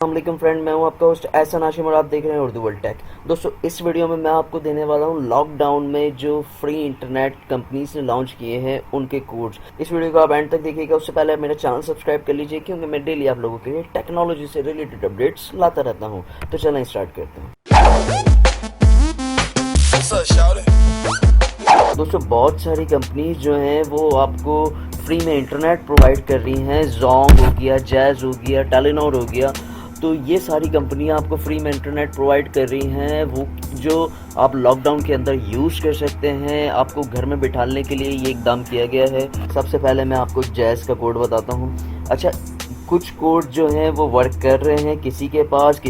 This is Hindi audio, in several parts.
अस्सलाम फ्रेंड, मैं हूं आपका होस्ट एहसन हाशिम और आप देख रहे हैं उर्दू वर्ल्ड टेक। दोस्तों, इस वीडियो में मैं आपको देने वाला हूं लॉकडाउन में जो फ्री इंटरनेट कंपनीज ने लॉन्च किए हैं उनके कोड्स। इस वीडियो को आप एंड तक देखिएगा। उससे पहले मेरा चैनल सब्सक्राइब कर लीजिए क्योंकि मैं डेली आप लोगों के लिए टेक्नोलॉजी से रिलेटेड अपडेट्स लाता रहता हूँ। तो चलें स्टार्ट करते हैं। दोस्तों, बहुत सारी कंपनीज जो हैं वो आपको फ्री में इंटरनेट प्रोवाइड कर रही हैं। जोंग हो गया, जैज़ हो गया, टेलीनॉर हो गया, तो ये सारी कंपनियां आपको फ्री में इंटरनेट प्रोवाइड कर रही हैं, वो जो आप लॉकडाउन के अंदर यूज़ कर सकते हैं। आपको घर में बिठाने के लिए ये इकदाम किया गया है। सबसे पहले मैं आपको जैज़ का कोड बताता हूँ। अच्छा, कुछ कोड जो हैं वो वर्क कर रहे हैं किसी के पास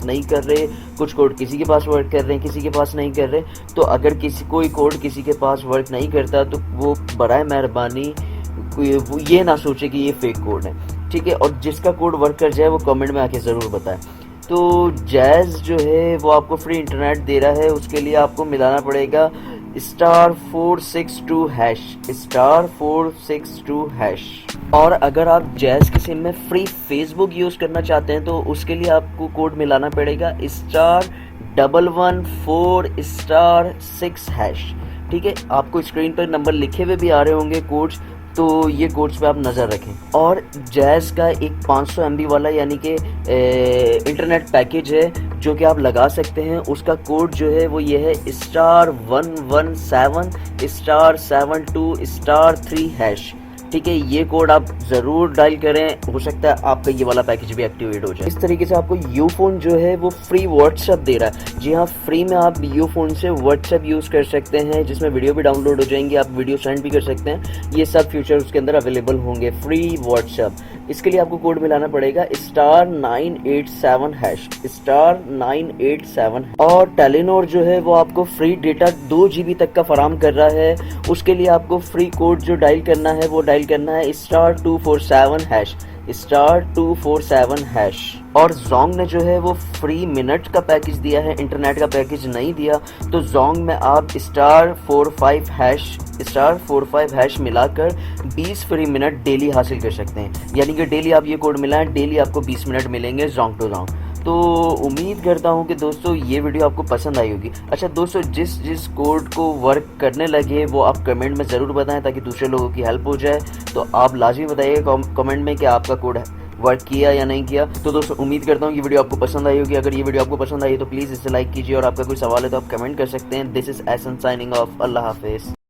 नहीं कर रहे। कुछ कोड किसी के पास वर्क कर रहे हैं, किसी के पास नहीं कर रहे। तो अगर कोई कोड किसी के पास वर्क नहीं करता तो वो बराए मेहरबानी ये ना सोचे कि ये फेक कोड है, ठीक है। और जिसका कोड वर्क कर जाए वो कमेंट में आके ज़रूर बताएं। तो जैज़ जो है वो आपको फ्री इंटरनेट दे रहा है। उसके लिए आपको मिलाना पड़ेगा *462#. और अगर आप जैज़ की सिम में फ्री फेसबुक यूज़ करना चाहते हैं तो उसके लिए आपको कोड मिलाना पड़ेगा *114*6#. ठीक है, आपको स्क्रीन पर नंबर लिखे हुए भी आ रहे होंगे कोड्स, तो ये कोड्स पे आप नज़र रखें। और जैज़ का एक 500 MB वाला यानी कि इंटरनेट पैकेज है जो कि आप लगा सकते हैं। उसका कोड जो है वो ये है *117*72*3#. ठीक है, ये कोड आप ज़रूर डायल करें। हो सकता है आपका ये वाला पैकेज भी एक्टिवेट हो जाए। इस तरीके से आपको यूफोन जो है वो फ्री व्हाट्सएप दे रहा है। जी हाँ, फ्री में आप यूफोन से व्हाट्सएप यूज़ कर सकते हैं, जिसमें वीडियो भी डाउनलोड हो जाएंगी, आप वीडियो सेंड भी कर सकते हैं। ये सब फीचर उसके अंदर अवेलेबल होंगे, फ्री व्हाट्सएप। इसके लिए आपको कोड मिलाना पड़ेगा *987#. और टेलीनॉर जो है वो आपको फ्री डेटा 2 GB तक का फराम कर रहा है। उसके लिए आपको फ्री कोड जो डायल करना है वो डायल करना है *247#. और जोंग ने जो है वो फ्री मिनट का पैकेज दिया है, इंटरनेट का पैकेज नहीं दिया। तो जोंग में आप *45# मिलाकर 20 फ्री मिनट डेली हासिल कर सकते हैं। यानी कि डेली आप ये कोड मिलाएं, डेली आपको 20 मिनट मिलेंगे जोंग टू जोंग। तो उम्मीद करता हूँ कि दोस्तों ये वीडियो आपको पसंद आई होगी। अच्छा दोस्तों, जिस कोड को वर्क करने लगे वो आप कमेंट में ज़रूर बताएं ताकि दूसरे लोगों की हेल्प हो जाए। तो आप लाजमी बताइएगा कमेंट में कि आपका कोड वर्क किया या नहीं किया। तो दोस्तों, उम्मीद करता हूँ कि वीडियो आपको पसंद आई होगी। अगर ये वीडियो आपको पसंद आई तो प्लीज़ इसे लाइक कीजिए और आपका कोई सवाल है तो आप कमेंट कर सकते हैं। This is Ehsan signing off. अल्लाह हाफिज़।